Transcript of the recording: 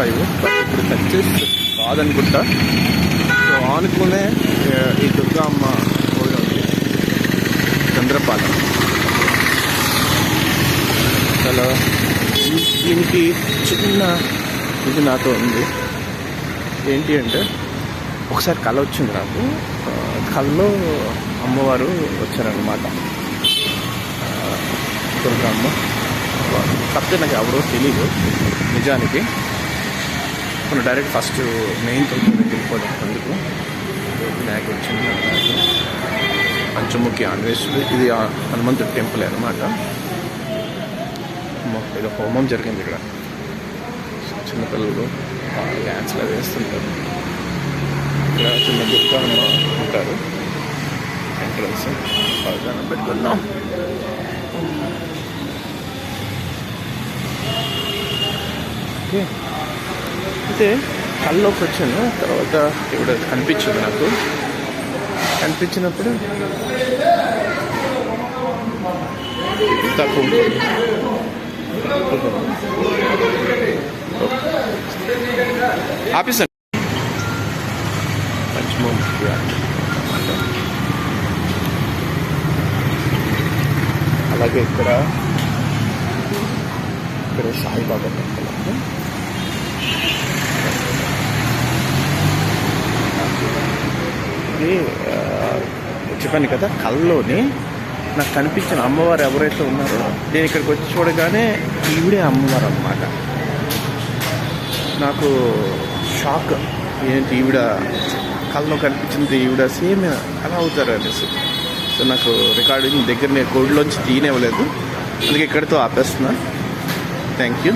5 ఇప్పుడు success కాదనుకుంటా. So ఆనుకునే ఈ దుర్గా అమ్మ గుడి ఉంది, చంద్రపాలెం. అసలు దీనికి చిన్న ఇది నాతో ఉంది. ఏంటి అంటే ఒకసారి కళ వచ్చింది నాకు. కళలో అమ్మవారు వచ్చారనమాట, దుర్గా అమ్మ. తప్పితే నాకు ఎవరో తెలీదు నిజానికి. మనం డైరెక్ట్ ఫస్ట్ మెయిన్ టెంపుల్ వెళ్ళిపోవడం అందుకు నాకు వచ్చింది. పంచముఖి ఆంజనేయుడు, ఇది హనుమంతుడి టెంపుల్ అనమాట. ఏదో హోమం జరిగింది ఇక్కడ. చిన్నపిల్లలు డ్యాన్స్లో వేస్తుంటారు. ఇక్కడ చిన్న దుర్గా అమ్మ ఉంటారు. ఎంట్రన్స్ దండం పెట్టుకుందాం. ఓకే, అయితే కళ్ళలోకి వచ్చాను. తర్వాత ఇక్కడ కనిపించింది నాకు. కనిపించినప్పుడు తక్కువ ఆఫీసర్ పంచముఖి. అలాగే ఇక్కడ సాయిబాబా టెంపుల్. ఇది చెప్పాను కదా, కళ్ళలోని నాకు కనిపించిన అమ్మవారు ఎవరైతే ఉన్నారో నేను ఇక్కడికి వచ్చి చూడగానే ఈవిడే అమ్మవారు అన్నమాట. నాకు షాక్, ఏంటి ఈవిడ కళ్ళలో కనిపించింది, ఈవిడ సేమ్ అలా అవుతారు అనేసి. సో నాకు రికార్డింగ్ దగ్గర నేను కోడ్లోంచి తీయనివ్వలేదు, అందుకే ఇక్కడితో ఆపేస్తున్నా. Thank you.